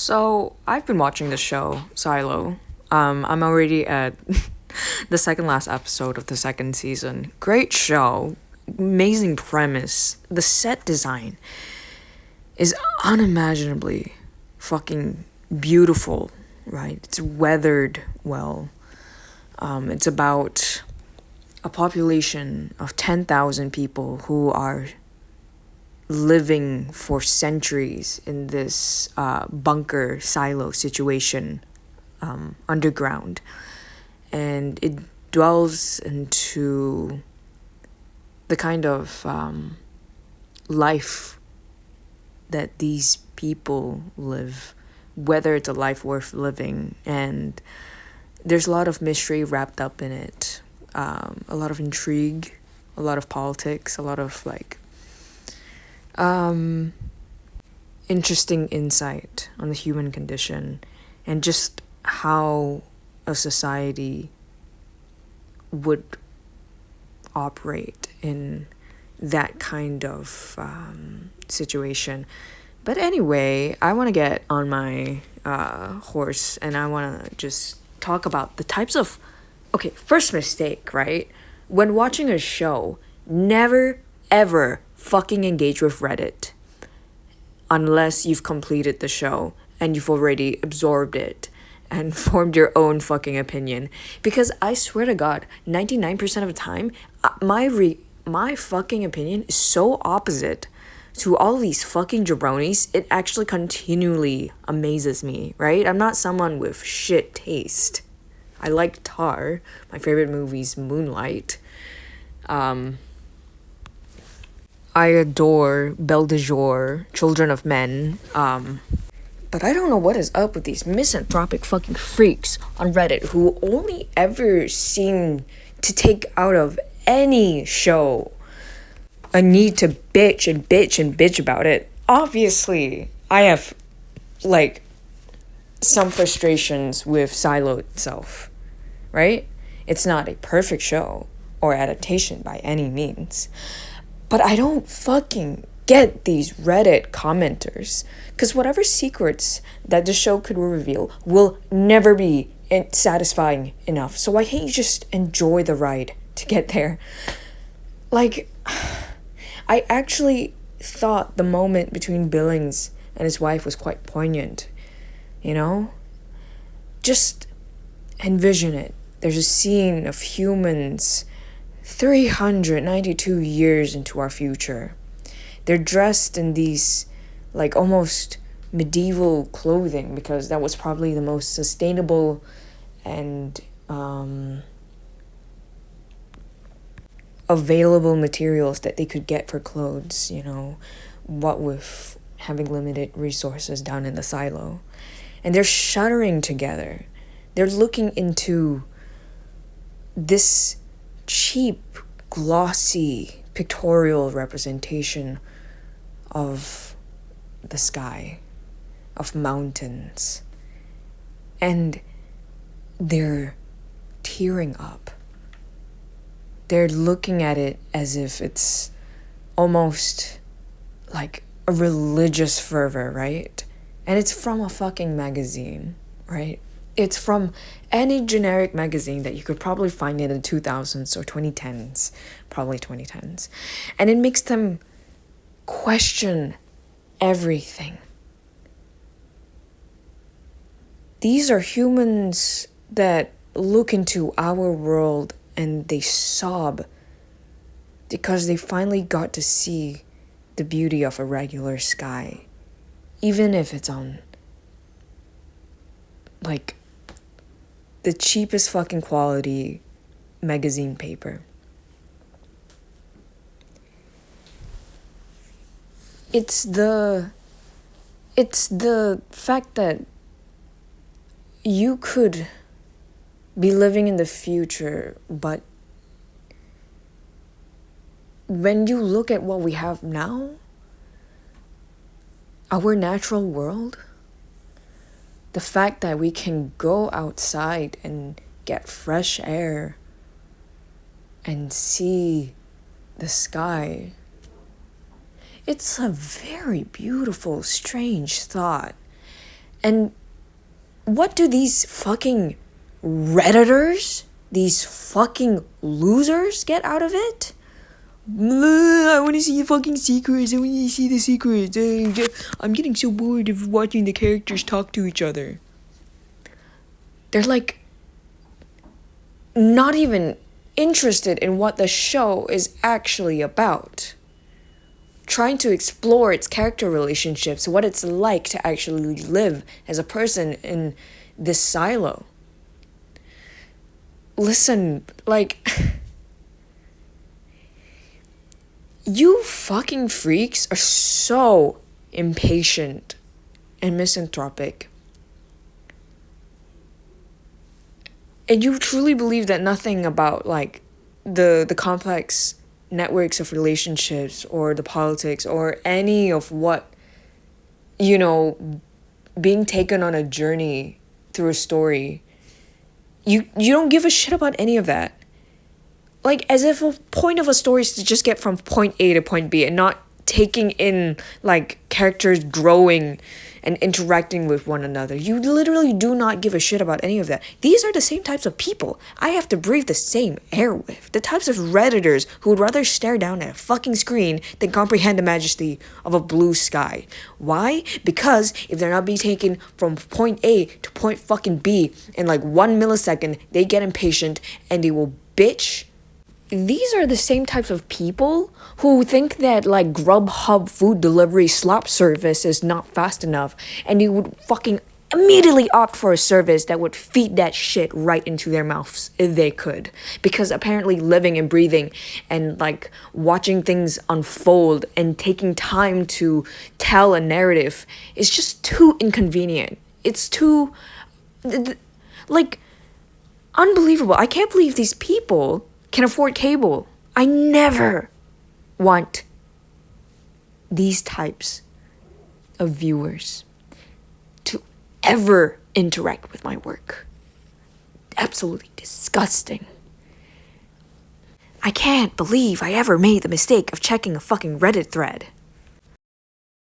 So I've been watching the show Silo. I'm already at the second last episode of the second season. Great show, amazing premise. The set design is unimaginably fucking beautiful, right? It's weathered well. It's about a population of 10,000 people who are living for centuries in this bunker silo situation underground. And it dwells into the kind of life that these people live, whether it's a life worth living. And there's a lot of mystery wrapped up in it, a lot of intrigue, a lot of politics, a lot of um, interesting insight on the human condition and just how a society would operate in that kind of situation. But anyway, I want to get on my horse and I want to just talk about the types of. Okay, first mistake, right? When watching a show, never ever fucking engage with Reddit unless you've completed the show and you've already absorbed it and formed your own fucking opinion. Because I swear to God, 99% of the time, my fucking opinion is so opposite to all these fucking jabronis. It actually continually amazes me, right? I'm not someone with shit taste. I like Tar. My favorite movie's Moonlight. I adore Belle de Jour, Children of Men. But I don't know what is up with these misanthropic fucking freaks on Reddit who only ever seem to take out of any show a need to bitch and bitch and bitch about it. Obviously, I have, some frustrations with Silo itself, right? It's not a perfect show or adaptation by any means. But I don't fucking get these Reddit commenters. Because whatever secrets that the show could reveal will never be satisfying enough. So why can't you just enjoy the ride to get there? I actually thought the moment between Billings and his wife was quite poignant. You know? Just envision it. There's a scene of humans 392 years into our future. They're dressed in these, almost medieval clothing because that was probably the most sustainable and available materials that they could get for clothes, what with having limited resources down in the silo. And they're shuddering together. They're looking into this cheap, glossy, pictorial representation of the sky, of mountains. And they're tearing up. They're looking at it as if it's almost like a religious fervor, right? And it's from a fucking magazine, right? It's from any generic magazine that you could probably find in the 2000s or 2010s, probably 2010s. And it makes them question everything. These are humans that look into our world and they sob because they finally got to see the beauty of a regular sky, even if it's on the cheapest fucking quality magazine paper. It's the fact that you could be living in the future, but when you look at what we have now, our natural world, the fact that we can go outside and get fresh air and see the sky, it's a very beautiful, strange thought. And what do these fucking Redditors, these fucking losers get out of it? I want to see the fucking secrets. I want to see the secrets. I'm getting so bored of watching the characters talk to each other. They're like not even interested in what the show is actually about. Trying to explore its character relationships, what it's like to actually live as a person in this silo. Listen, like, you fucking freaks are so impatient and misanthropic. And you truly believe that nothing about, like, the complex networks of relationships or the politics or any of what, you know, being taken on a journey through a story, you don't give a shit about any of that. Like, as if a point of a story is to just get from point A to point B and not taking in, like, characters growing and interacting with one another. You literally do not give a shit about any of that. These are the same types of people I have to breathe the same air with. The types of Redditors who would rather stare down at a fucking screen than comprehend the majesty of a blue sky. Why? Because if they're not being taken from point A to point fucking B in like 1 millisecond, they get impatient and they will bitch. These are the same types of people who think that like Grubhub food delivery slop service is not fast enough, and you would fucking immediately opt for a service that would feed that shit right into their mouths if they could. Because apparently living and breathing and like watching things unfold and taking time to tell a narrative is just too inconvenient. It's too like unbelievable. I can't believe these people can afford cable. I never want these types of viewers to ever interact with my work. Absolutely disgusting. I can't believe I ever made the mistake of checking a fucking Reddit thread.